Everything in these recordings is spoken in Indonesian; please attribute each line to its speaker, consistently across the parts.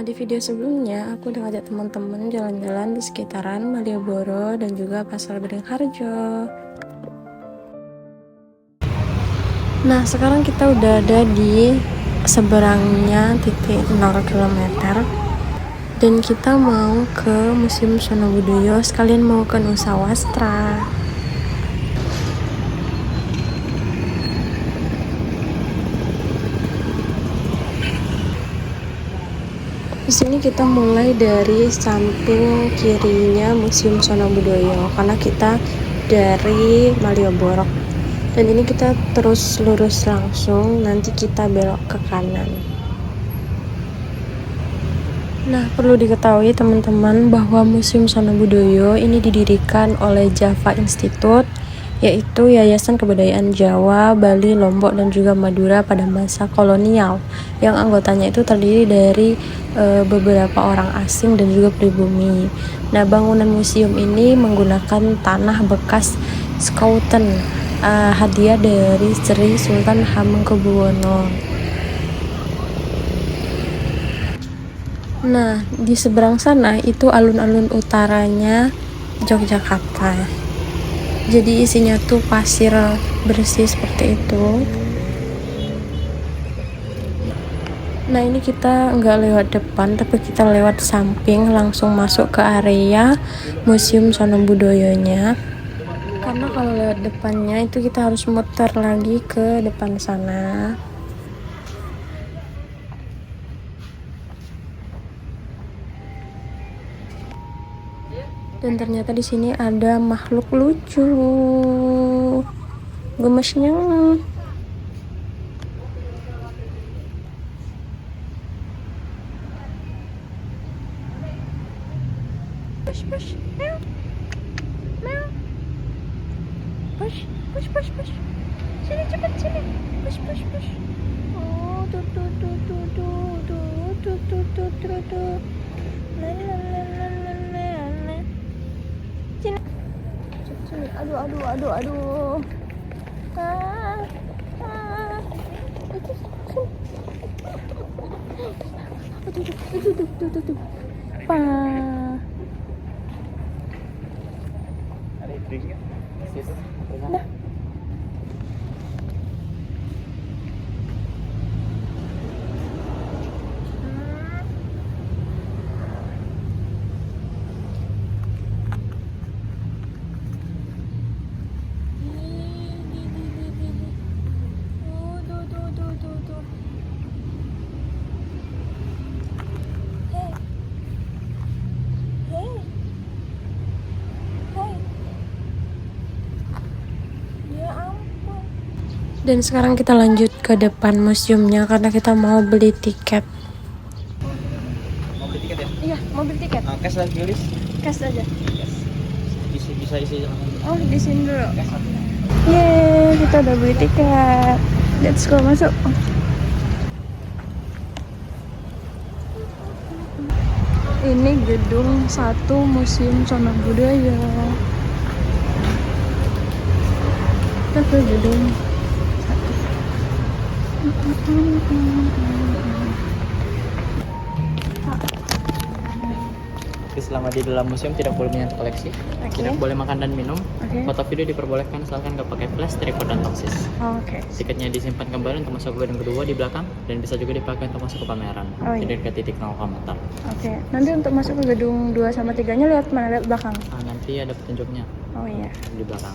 Speaker 1: di video sebelumnya aku udah ngajak teman-teman jalan-jalan di sekitaran Malioboro dan juga Pasar Beringharjo. Nah, sekarang kita udah ada di seberangnya titik 0 km dan kita mau ke Museum Sonobudoyo, sekalian mau ke Nusa Wastra. Di sini kita mulai dari samping kirinya Museum Sonobudoyo karena kita dari Malioboro. Dan ini kita terus lurus langsung, nanti kita belok ke kanan. Nah, perlu diketahui teman-teman bahwa Museum Sonobudoyo ini didirikan oleh Java Institute, yaitu Yayasan Kebudayaan Jawa, Bali, Lombok, dan juga Madura pada masa kolonial, yang anggotanya itu terdiri dari beberapa orang asing dan juga pribumi. Nah, bangunan museum ini menggunakan tanah bekas Schouten, hadiah dari Sri Sultan Hamengkubuwono. Nah, di seberang sana itu alun-alun utaranya Yogyakarta. Jadi isinya tuh pasir bersih seperti itu. Nah, ini kita nggak lewat depan, tapi kita lewat samping, langsung masuk ke area Museum Sonobudoyo-nya. Karena kalau lewat depannya itu kita harus muter lagi ke depan sana. Dan ternyata di sini ada makhluk lucu, gemesnya. Push, push, meow, meow. Push, push, push, push. Sini cepet sini. Push, push, push. Oh, tuh, tuh, tuh, tuh, tuh, tuh, tuh, tuh, tuh, tuh, tuh. La, la, la, la, la, la, la. Sini. Sini. Aduh, aduh, aduh, aduh. Ah, ah. Itu, sini. Aduh. Pa. Nah. Dan sekarang kita lanjut ke depan museumnya karena kita mau beli tiket.
Speaker 2: Mau beli tiket ya?
Speaker 1: Iya, mau beli tiket.
Speaker 2: Cash lah, tulis.
Speaker 1: Cash aja.
Speaker 2: Bisa isi jangan.
Speaker 1: Oh, di sini dulu.
Speaker 2: Cash.
Speaker 1: Yeay, kita udah beli tiket. Let's go, masuk. Ini gedung 1 Museum Sonobudoyo. Kita ke gedung
Speaker 2: 1. Selama di dalam museum tidak boleh menyentuh koleksi, tidak boleh makan dan minum. Foto video diperbolehkan asalkan nggak pakai flash, tripod, dan toksis. Tiketnya disimpan kembali untuk masuk ke gedung kedua di belakang dan bisa juga dipakai untuk masuk ke pameran. Jadi ke titik 0 km.
Speaker 1: Nanti untuk masuk ke gedung 2 sama 3-nya lewat mana? Lewat belakang?
Speaker 2: Nanti ada petunjuknya.
Speaker 1: Oh iya.
Speaker 2: Di belakang.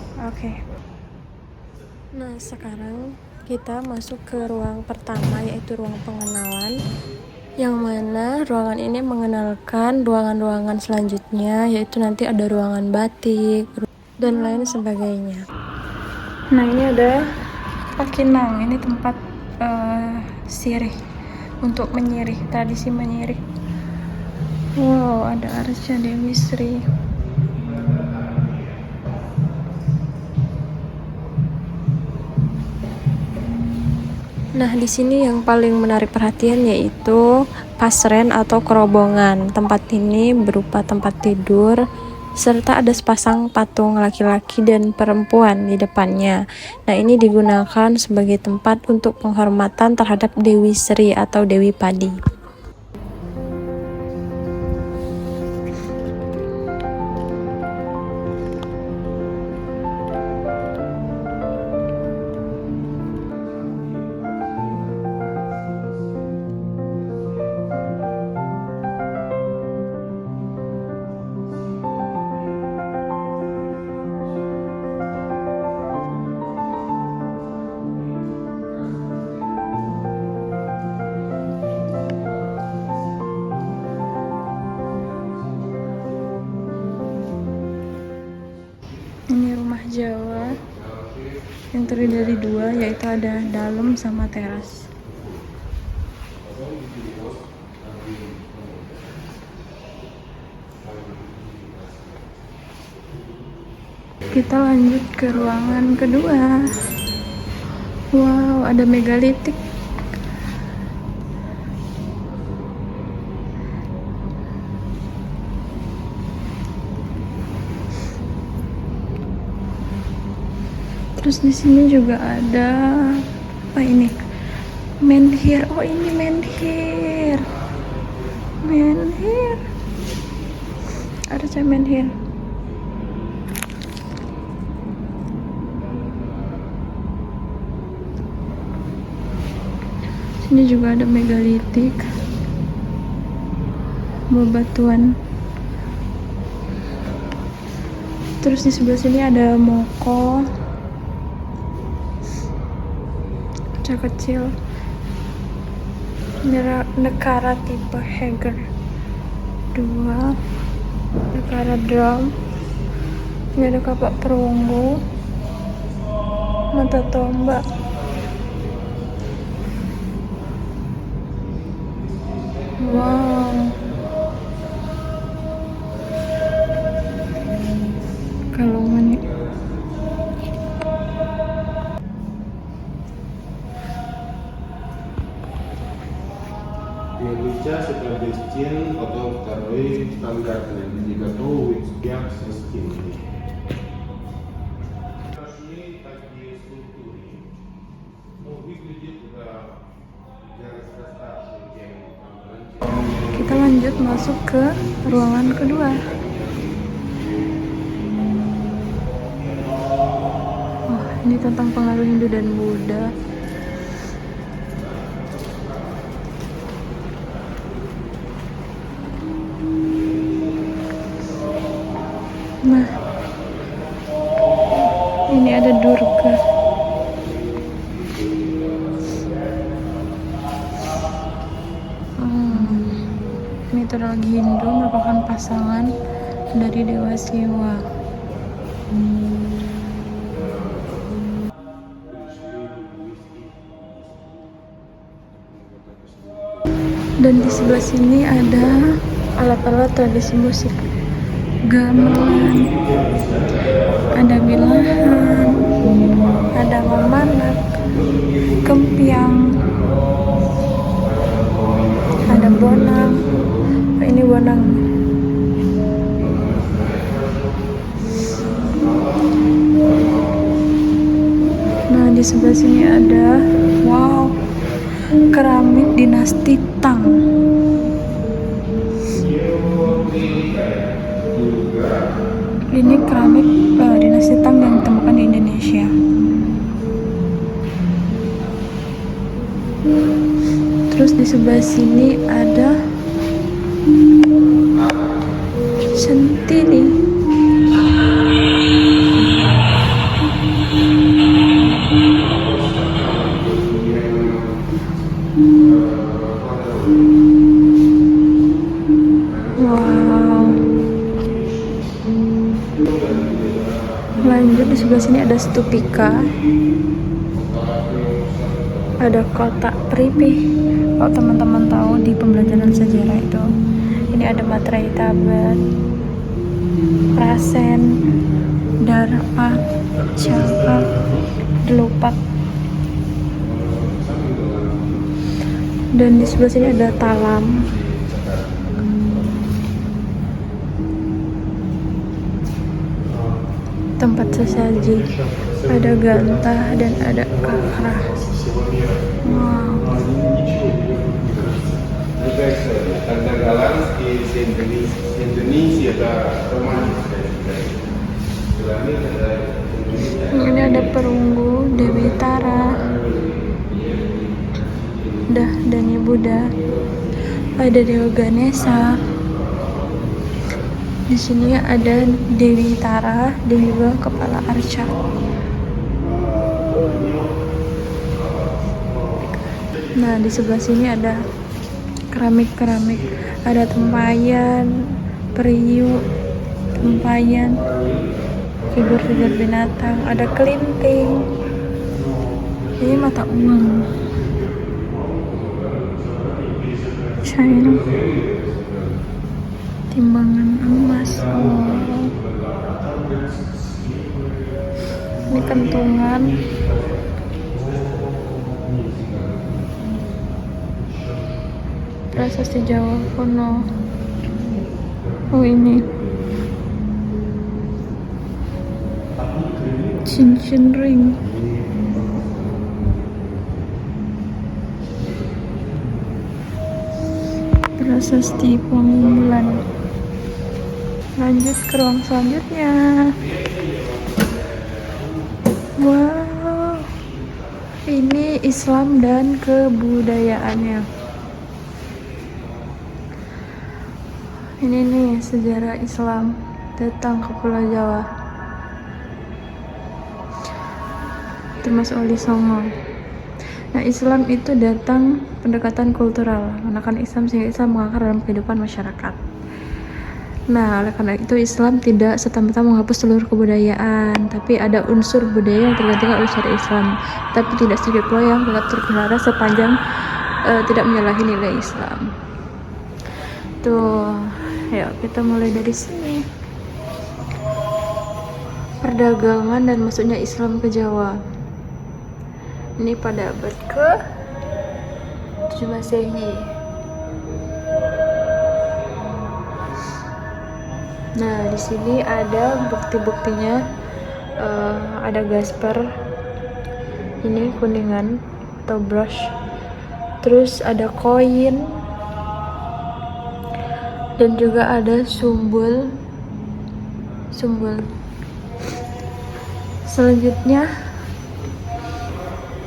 Speaker 1: Nah, sekarang kita masuk ke ruang pertama, yaitu ruang pengenalan, yang mana ruangan ini mengenalkan ruangan-ruangan selanjutnya, yaitu nanti ada ruangan batik dan lain sebagainya. Nah, ini ada Pakinang, ini tempat sirih, untuk menyirih, tradisi menyirih. Wow, ada Arsya Dewi Sri. Nah, di sini yang paling menarik perhatian yaitu pasren atau kerobongan. Tempat ini berupa tempat tidur serta ada sepasang patung laki-laki dan perempuan di depannya. Nah, ini digunakan sebagai tempat untuk penghormatan terhadap Dewi Sri atau Dewi Padi. Jawa yang terdiri dari dua, yaitu ada dalam sama teras. Kita lanjut ke ruangan kedua. Wow, ada megalitik. Terus di sini juga ada apa ini? Menhir. Oh, ini menhir. Menhir. Ada menhir. Sini juga ada megalitik. Bebatuan. Terus di sebelah sini ada moko. Kecil negara tipe Heger 2, negara drum. Ini ada kapak perunggu, mata tombak, wow, kalungan.
Speaker 3: В части для стен, потом второй стандартный для готовых спяк со стенкой. Страшны такие структуры. Но выглядит для распространения темы.
Speaker 1: Kita lanjut masuk ke ruangan kedua. Wah, ini tentang pengaruh Hindu dan Buddha. Nah, ini ada Durga. Mitologi Hindu merupakan pasangan dari Dewa Siwa. Dan di sebelah sini ada alat-alat tradisi musik. Gamelan, ada bilahan, ada mamanak, kempiang, ada bonang. Ini bonang. Nah, di sebelah sini ada, wow, keramik dinasti Tang. Ini keramik dinasti Tang yang ditemukan di Indonesia. Terus di sebelah sini ada centini. Wow. Lanjut di sebelah sini ada stupika. Ada kotak peripih. Kalau teman-teman tahu di pembelajaran sejarah itu, ini ada materai tabat, prasen, darpa, cakap, delupat. Dan di sebelah sini ada talam. Tempat sesaji, ada gantah dan ada kakrah. Wow.
Speaker 3: Тогда голландские, с Индонезии это романическая.
Speaker 1: Ini ada perunggu Dewi Tara, Dani Buddha, ada Dewa Ganesha. Di sini ada Dewi Tara dan juga kepala arca. Nah, di sebelah sini ada keramik-keramik, ada tempayan, periuk, tempayan, figur-figur binatang, ada kelinting, ini mata uang China, timbangan emas. Ini kentungan, prasasti Jawa kuno. Oh, ini cincin ring. Prasasti Pangumulan. Lanjut ke ruang selanjutnya. Wow, ini Islam dan kebudayaannya. Ini nih sejarah Islam datang ke Pulau Jawa, termasuk Wali Songo. Nah, Islam itu datang pendekatan kultural, menekan Islam sehingga Islam mengakar dalam kehidupan masyarakat. Nah, oleh karena itu Islam tidak serta-merta menghapus seluruh kebudayaan, tapi ada unsur budaya yang tergantikan oleh syariat Islam. Tapi tidak sedikit pula yang tetap terpelihara sepanjang tidak menyalahi nilai Islam. Tuh, yuk kita mulai dari sini. Perdagangan dan masuknya Islam ke Jawa. Ini pada abad ke-7 Masehi. Nah, di sini ada bukti-buktinya. Ada gasper, ini kuningan atau brush. Terus ada koin, dan juga ada sumbul. Selanjutnya,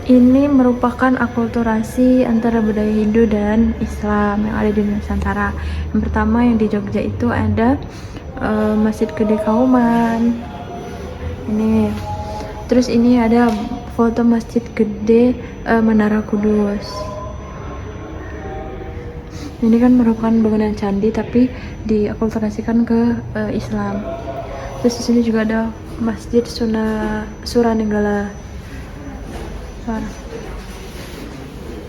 Speaker 1: ini merupakan akulturasi antara budaya Hindu dan Islam yang ada di Nusantara. Yang pertama yang di Jogja itu ada Masjid Gede Kauman. Ini. Terus ini ada foto Masjid Gede Menara Kudus. Ini kan merupakan bangunan candi tapi diakulturasikan ke Islam. Terus di sini juga ada Masjid Suranenggala.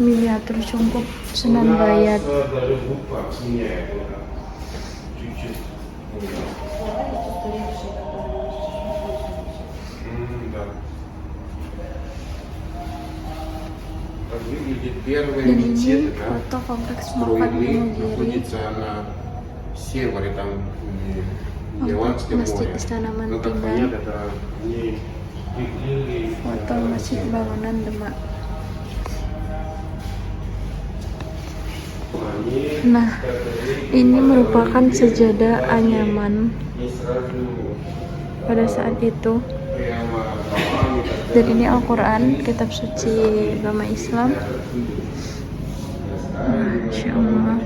Speaker 1: Miniatur Cungkup Sunan Bayat. Dan ini foto kompleks makam Wonogiri. Masjid Istana Mantingan. Foto Masjid Bangunan Demak. Nah, ini merupakan sejadah anyaman pada saat itu. Dan ini Al-Quran, kitab suci agama Islam. Masya Allah.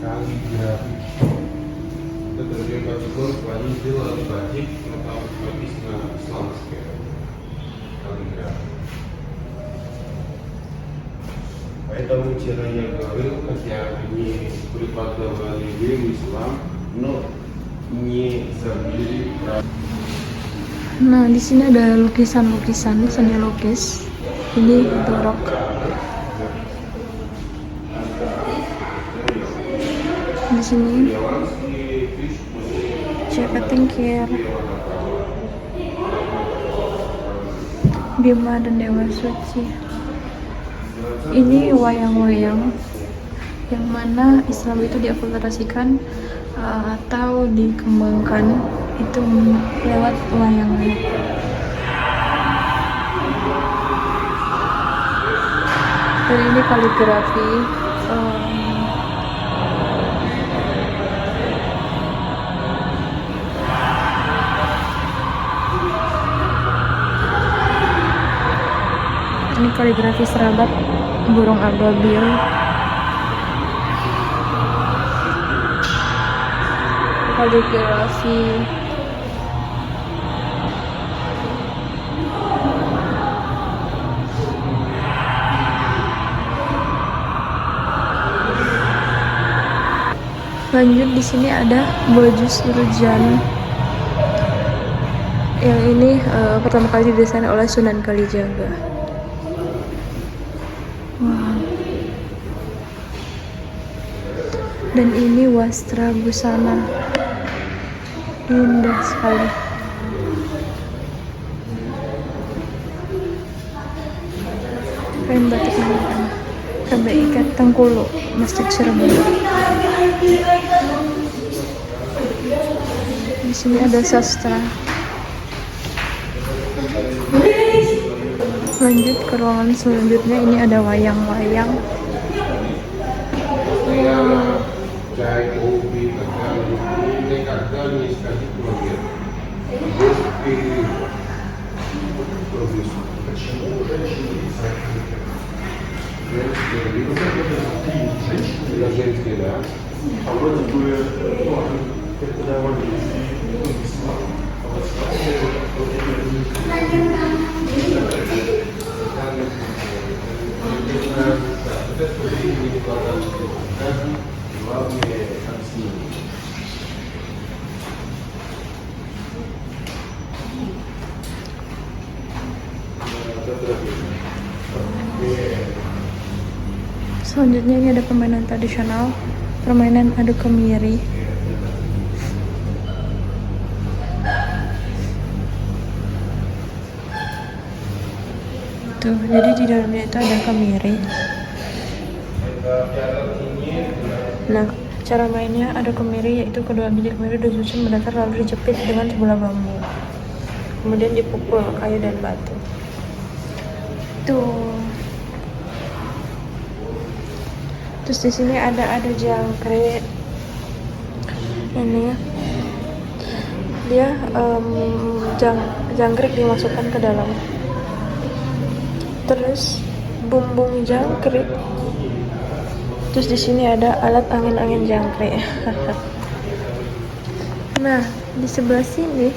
Speaker 3: Каллиграфия. Это другой подход, они делают батик, но там написано исламская каллиграфия. Поэтому вчера я говорил, хотя не преподавали веру ислам, но не забыли про...
Speaker 1: Nah, di sini ada lukisan-lukisan, seni lukis. Ini dorok. Di sini Jaka Tingkir, Bima dan Dewa Suci. Ini wayang-wayang yang mana Islam itu diakulturasikan atau dikembangkan itu lewat wayang-wayang. Dan ini kaligrafi. Ini kaligrafi serabat burung ababil. Kaligrafi Lanjut di sini ada baju surjan. Yang ini pertama kali didesain oleh Sunan Kalijaga. Wow. Dan ini wastra busana. Indah sekali. Kain batik Mantan. KBIK Tengkulu, Masjid Cirebon. Di sini ada sastra. Lanjut ke ruangan selanjutnya, ini ada wayang-wayang. Selanjutnya ini ada permainan tradisional, permainan adu kemiri. Tuh, jadi di dalamnya itu ada kemiri. Nah, cara mainnya adu kemiri yaitu kedua biji kemiri disusun mendatar lalu dijepit dengan sebelah bambu. Kemudian dipukul kayu dan batu. Tuh. Terus di sini ada jangkrik. Ini dia jangkrik dimasukkan ke dalam. Terus bumbung jangkrik. Terus di sini ada alat angin-angin jangkrik. Nah, di sebelah sini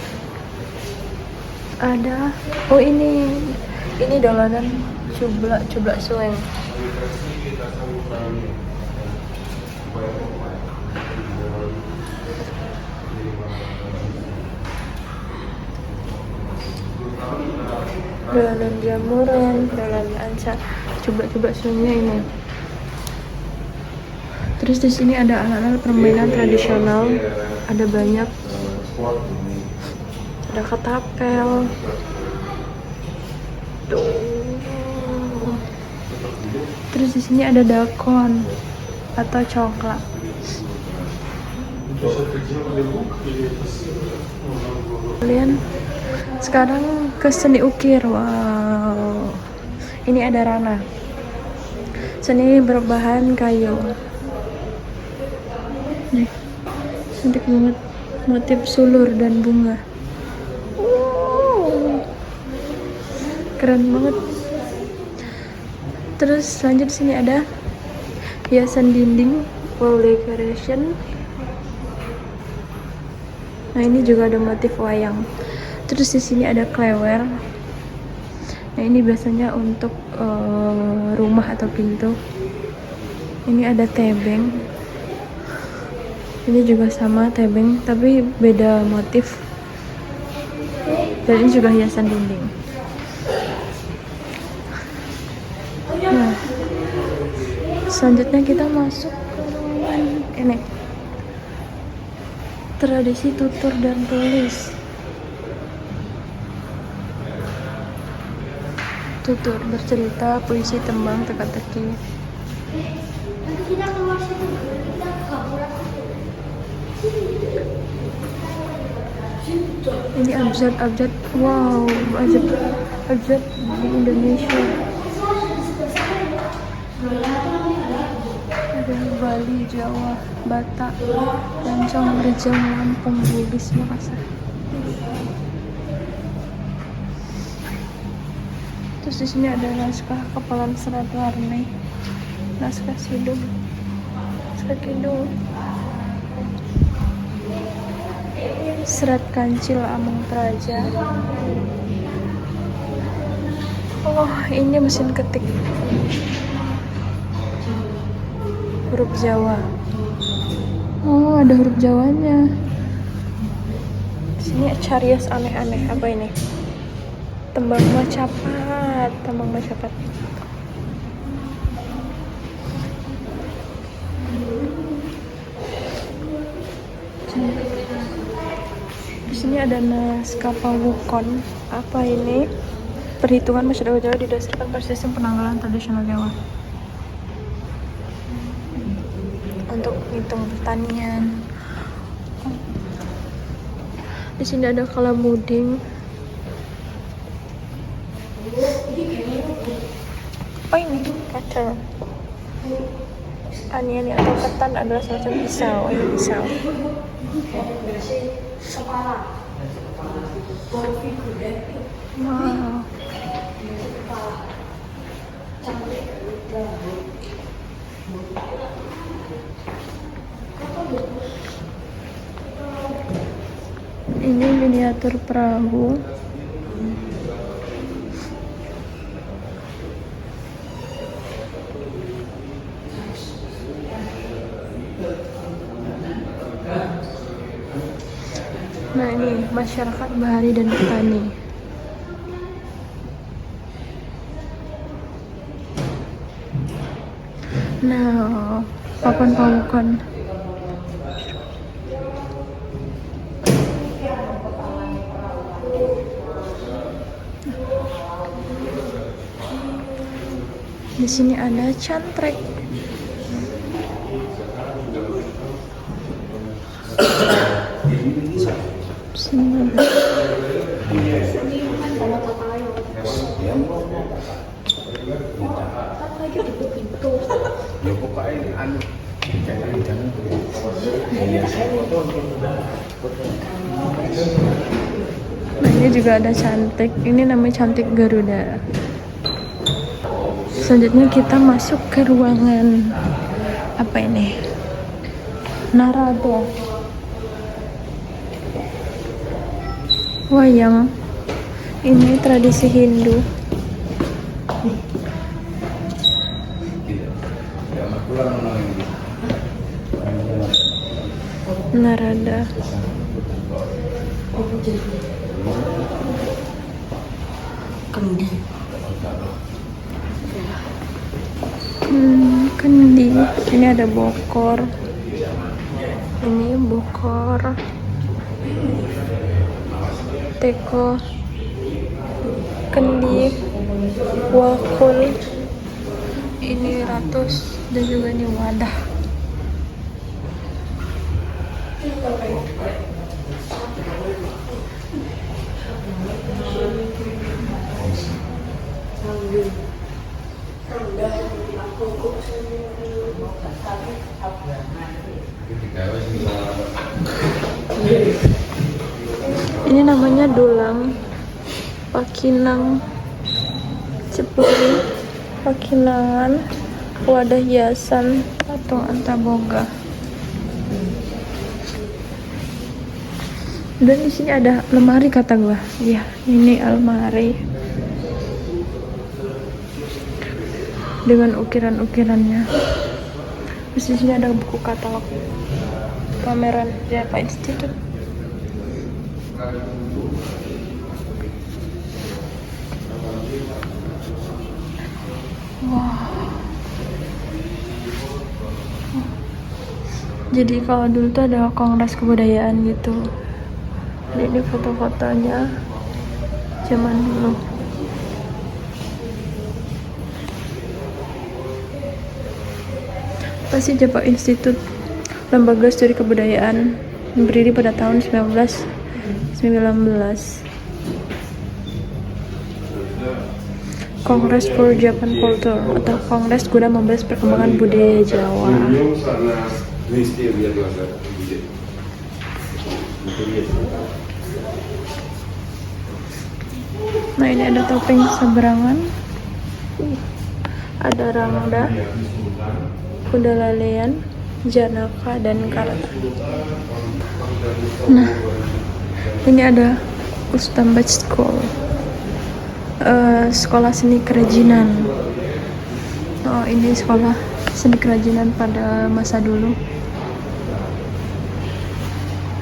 Speaker 1: ada ini dolanan cublak sueng. Dolanan jamuran, dolanan anca, coba suenya ini. Terus di sini ada alat-alat permainan tradisional, ada banyak, ada ketapel. Terus di sini ada dakon atau coklat. Kalian sekarang ke seni ukir. Wow, ini ada ranah. Seni berbahan kayu. Nih, cantik banget, motif sulur dan bunga. Keren banget. Terus lanjut sini ada hiasan dinding, wall decoration. Nah, ini juga ada motif wayang. Terus di sini ada klewer. Nah, ini biasanya untuk rumah atau pintu. Ini ada tebeng. Ini juga sama tebeng, tapi beda motif. Dan ini juga hiasan dinding. Nah, selanjutnya kita masuk ke ruangan ini. Tradisi tutur dan tulis. Tutur bercerita, puisi, tembang, teka-teki. Ini abjad. Wow, abjad di Indonesia. Ada Bali, Jawa, Batak, Lancong, Rejang, Lampung, Bugis, Makassar. Terus di sini ada naskah kepalan serat warni, naskah sidung, naskah kidung, serat kancil Among Praja. Oh, ini mesin ketik huruf Jawa. Oh, ada huruf Jawanya. Di sini carias aneh-aneh. Apa ini? Tembang Macapat. Tembang Macapat. Di sini ada naskah Pawukon. Apa ini? Perhitungan masyarakat Jawa didasarkan pada sistem penanggalan tradisional Jawa. Untuk hitung pertanian. Di sini ada kalamuding. Apa ini? Cutter. Aniani atau ketan adalah semacam pisau. Ini pisau. Wow. Ini miniatur perahu. Nah, ini masyarakat bahari dan petani. Nah, papan Pawukon. Di sini ada cantrek. Nah, ini juga ada cantik. Ini namanya cantik Garuda. Selanjutnya kita masuk ke ruangan apa ini? Narada. Wayang. Ini tradisi Hindu. Narada. Kendi. Kendi. Ini ada bokor. Ini bokor. Teko. Kendi. Wakul. Ini ratus dan juga ini wadah. Ini namanya dulang, pakinang, cepuri, pakinangan, wadah hiasan, patung antaboga. Dan di sini ada lemari kata gua. Ya, ini almari dengan ukiran-ukirannya. Terus di sini ada buku katalog pameran Java Institute. Wow. Jadi kalau dulu tuh ada kongres kebudayaan gitu. Ini foto-fotonya zaman dulu. Pasti Java Institute, lembaga studi kebudayaan, berdiri pada tahun 1919. Kongres for Japan Culture atau kongres guna membahas perkembangan budaya Jawa. Nah, ini ada topeng seberangan, ada rangda, kuda lalean, janaka, dan karta. Nah, ini ada Ustambat School, sekolah seni kerajinan. Oh, ini sekolah seni kerajinan pada masa dulu.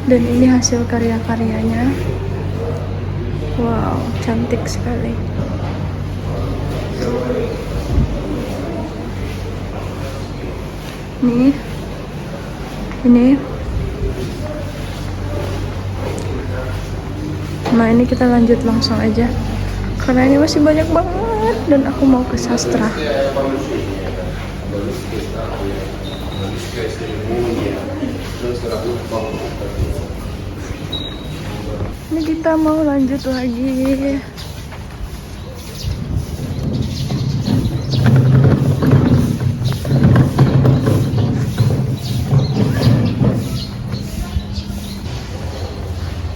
Speaker 1: Dan ini hasil karya-karyanya. Wow, cantik sekali. Ini. Nah, ini kita lanjut langsung aja. Karena ini masih banyak banget dan aku mau ke sastra. Ini kita mau lanjut lagi.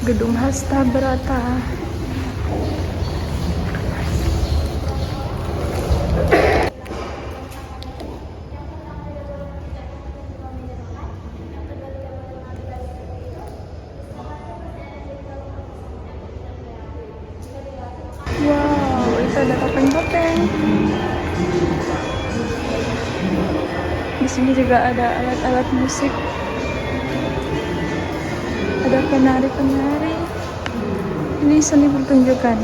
Speaker 1: Gedung Hasta Berata. Wow, itu ada topeng-topeng. Di sini juga ada alat-alat musik. Ada penari-penari. Ini seni pertunjukan.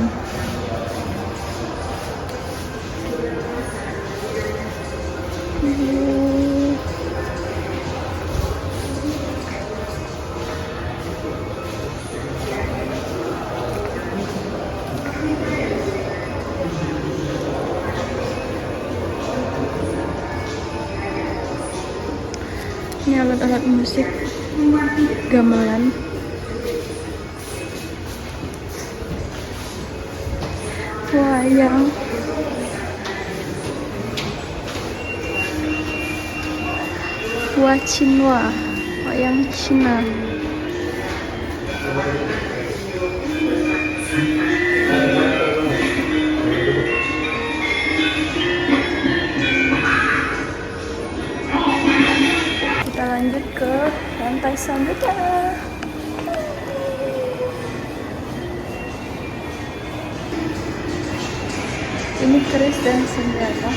Speaker 1: Ini alat-alat musik gamelan. Wayang. Wacinwa, wayang Cina. Kita lanjut ke lantai selanjutnya. Ini keris dan senjata.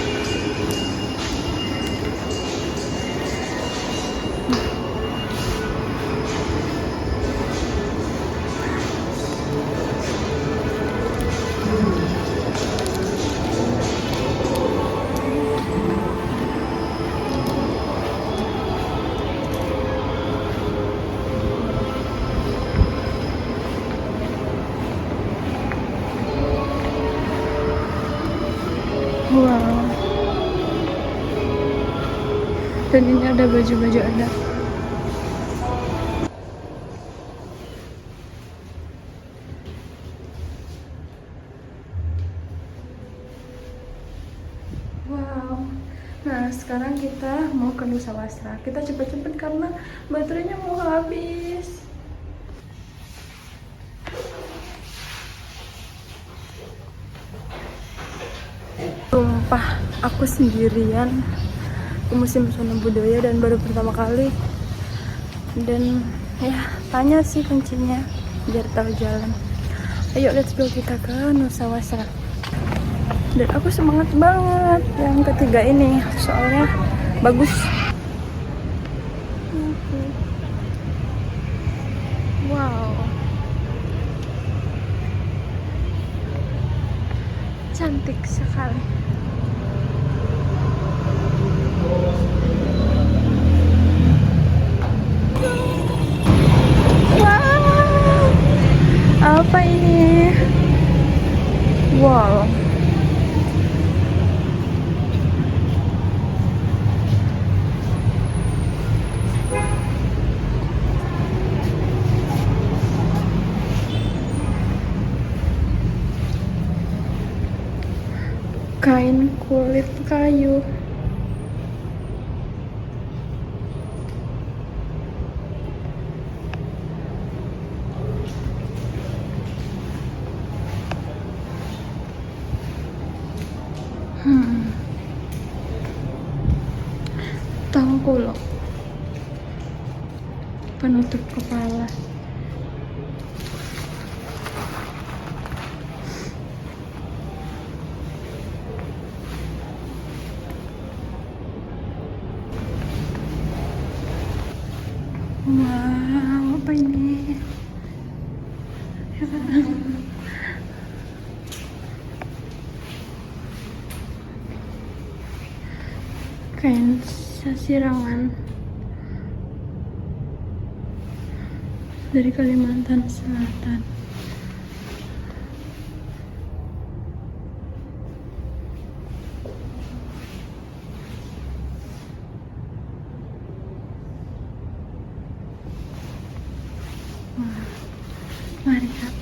Speaker 1: Wow. Dan ini ada baju-baju adat. Wow. Nah, sekarang kita mau ke Nusa Wasra. Kita cepet-cepet karena baterainya mau habis. Sumpah, aku sendirian ke Museum Pesona Budaya dan baru pertama kali. Dan ya, tanya sih kuncinya biar tahu jalan. Ayo, let's go, kita ke Nusa Wasra. Dan aku semangat banget yang ketiga ini, soalnya bagus. Wow, cantik sekali. Wow, apa ini? Wow. Kain kulit kayu. Tangkulok, penutup kepala. Wow, apa ini? Kain sasirangan dari Kalimantan Selatan. Wah, mari lihat.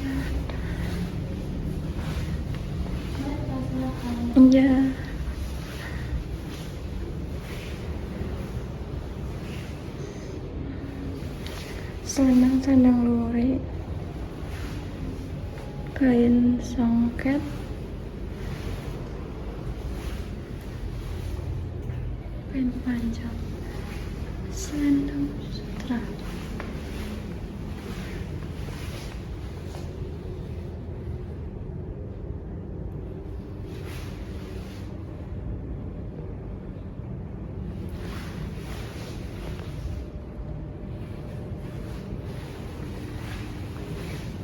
Speaker 1: Iya. Selendang-selendang lurik, kain songket, kain panjang, selendang sutra.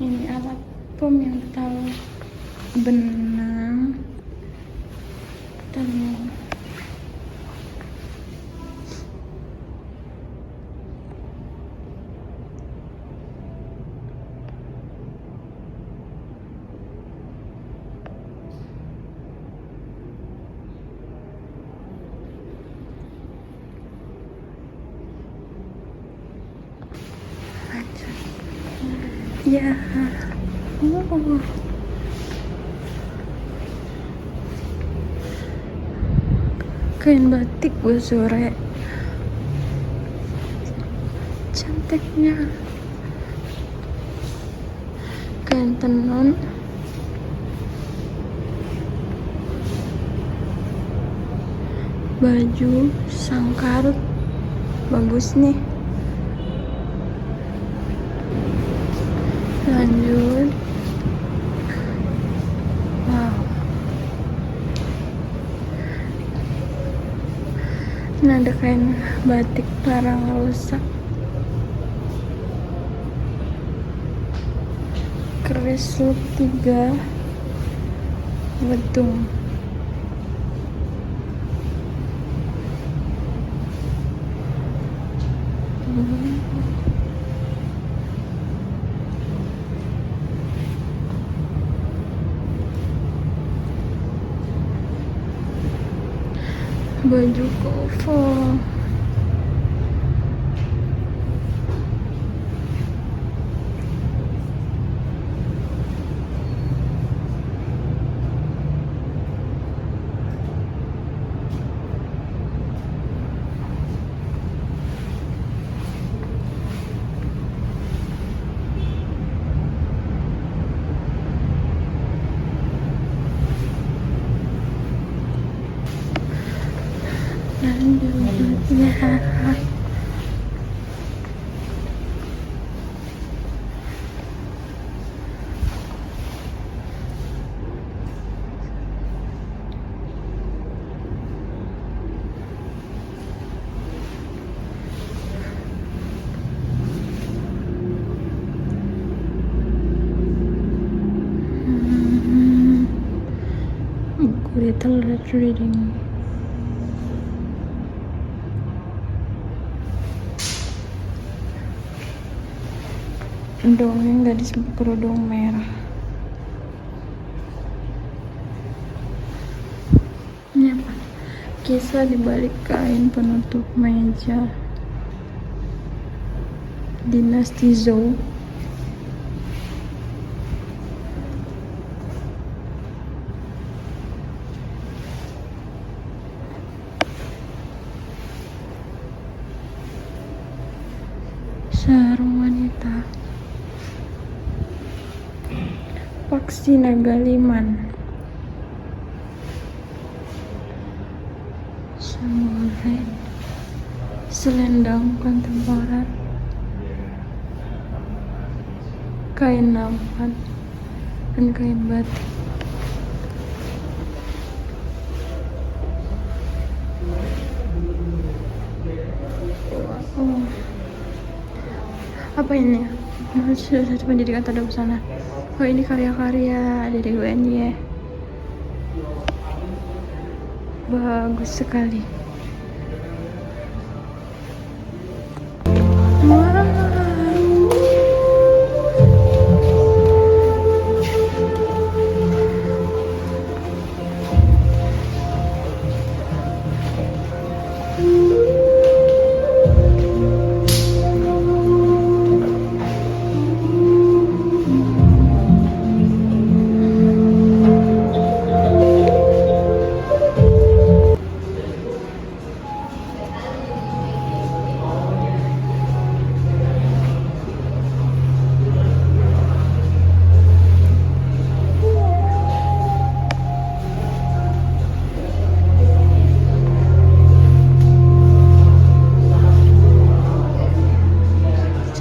Speaker 1: Ini alat pem yang tahu benang tenun. Ya, kain batik buat sore, cantiknya. Kain tenun, baju sangkar, bagus nih. Lanjut, wow, ini ada kain batik parang rusak, keris look 3 wedung. Baju koko, lanjutnya buku Little Red Reading. Dongeng gadis berkerudung merah. Ini apa? Kisah di balik kain penutup meja. Dinasti Zhou. Sarung wanita. Paksi Nagaliman. Samurai. Selendang kontemporer. Kain nampan dan kain batik. Apa ini? Satu pendidikan tanda busana. Oh, ini karya-karya dari UNY. Bagus sekali. Wow.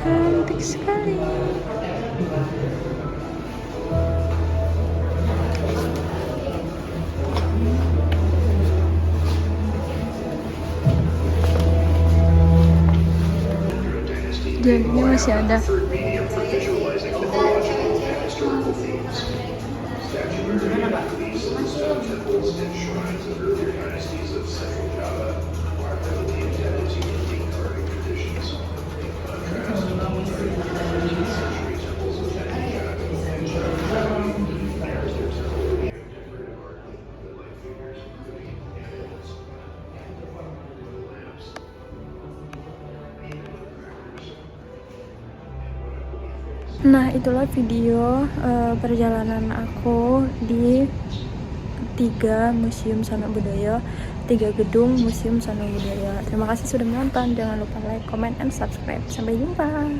Speaker 1: Cantik sekali. Dan ini masih ada. Nah, itulah video perjalanan aku di 3 Museum Sanak Budaya, 3 gedung Museum Sanak Budaya. Terima kasih sudah menonton. Jangan lupa like, comment, and subscribe. Sampai jumpa.